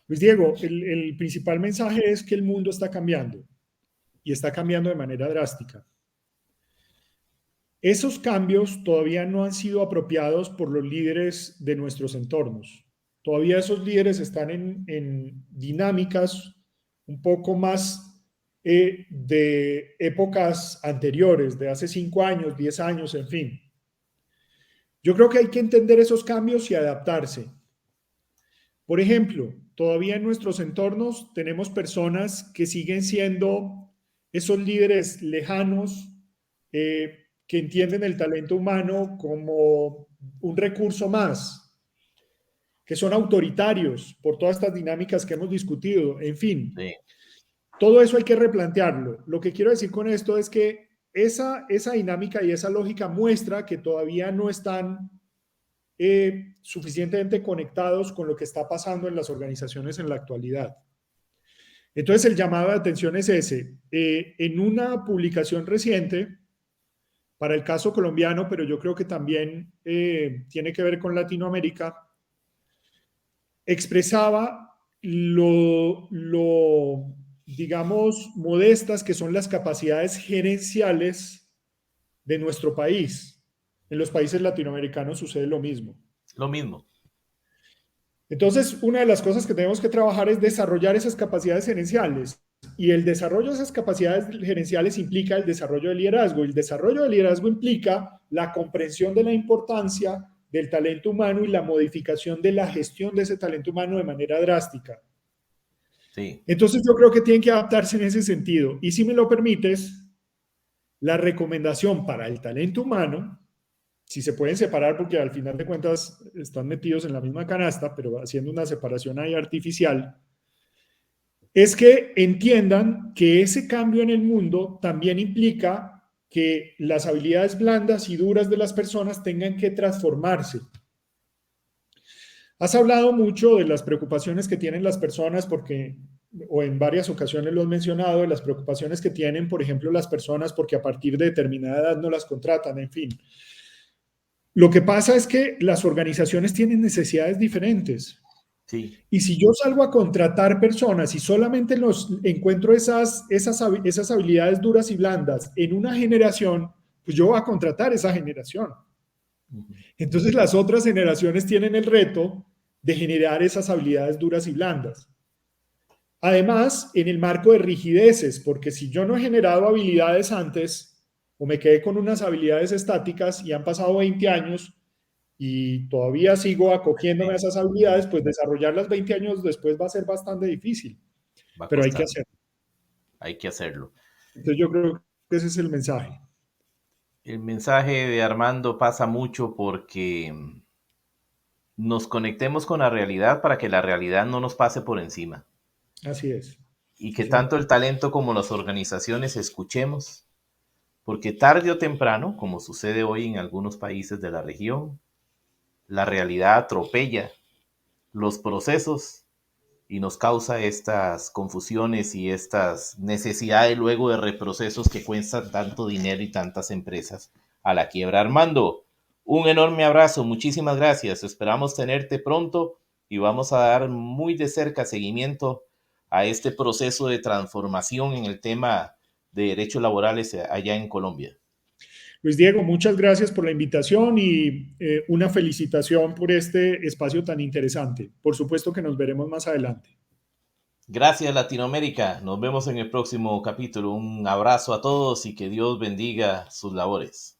Luis Diego, el principal mensaje es que el mundo está cambiando y está cambiando de manera drástica. Esos cambios todavía no han sido apropiados por los líderes de nuestros entornos. Todavía esos líderes están en dinámicas un poco más de épocas anteriores, de hace 5 años, 10 años, en fin. Yo creo que hay que entender esos cambios y adaptarse. Por ejemplo, todavía en nuestros entornos tenemos personas que siguen siendo esos líderes lejanos que entienden el talento humano como un recurso más, que son autoritarios por todas estas dinámicas que hemos discutido. En fin, Sí, todo eso hay que replantearlo. Lo que quiero decir con esto es que esa dinámica y esa lógica muestra que todavía no están suficientemente conectados con lo que está pasando en las organizaciones en la actualidad. Entonces, el llamado de atención es ese. En una publicación reciente, para el caso colombiano, pero yo creo que también tiene que ver con Latinoamérica, expresaba digamos, modestas que son las capacidades gerenciales de nuestro país. En los países latinoamericanos sucede lo mismo. lo mismo. Entonces, una de las cosas que tenemos que trabajar es desarrollar esas capacidades gerenciales. Y el desarrollo de esas capacidades gerenciales implica el desarrollo del liderazgo. El desarrollo del liderazgo implica la comprensión de la importancia del talento humano y la modificación de la gestión de ese talento humano de manera drástica. Sí, Entonces, yo creo que tienen que adaptarse en ese sentido. Y si me lo permites, la recomendación para el talento humano, si se pueden separar, porque al final de cuentas están metidos en la misma canasta, pero haciendo una separación ahí artificial, es que entiendan que ese cambio en el mundo también implica que las habilidades blandas y duras de las personas tengan que transformarse. Has hablado mucho de las preocupaciones que tienen las personas porque, o en varias ocasiones lo has mencionado, de las preocupaciones que tienen, por ejemplo, las personas porque a partir de determinada edad no las contratan, en fin. Lo que pasa es que las organizaciones tienen necesidades diferentes. sí, Y si yo salgo a contratar personas y solamente los encuentro esas habilidades duras y blandas en una generación, pues yo voy a contratar esa generación. Entonces las otras generaciones tienen el reto de generar esas habilidades duras y blandas. Además, en el marco de rigideces, porque si yo no he generado habilidades antes o me quedé con unas habilidades estáticas y han pasado 20 años, y todavía sigo acogiéndome a sí, esas habilidades, pues desarrollarlas 20 años después va a ser bastante difícil, va a pero hay que costar. hacerlo. Hay que hacerlo. Entonces yo creo que ese es el mensaje. El mensaje de Armando pasa mucho porque nos conectemos con la realidad para que la realidad no nos pase por encima. Así es. Y Sí, que señor. tanto el talento como las organizaciones escuchemos, porque tarde o temprano, como sucede hoy en algunos países de la región, la realidad atropella los procesos y nos causa estas confusiones y estas necesidades luego de reprocesos que cuestan tanto dinero y tantas empresas a la quiebra. Armando, un enorme abrazo, muchísimas gracias. Esperamos tenerte pronto y vamos a dar muy de cerca seguimiento a este proceso de transformación en el tema de derechos laborales allá en Colombia. Luis Diego, muchas gracias por la invitación y una felicitación por este espacio tan interesante. Por supuesto que nos veremos más adelante. Gracias Latinoamérica, nos vemos en el próximo capítulo. Un abrazo a todos y que Dios bendiga sus labores.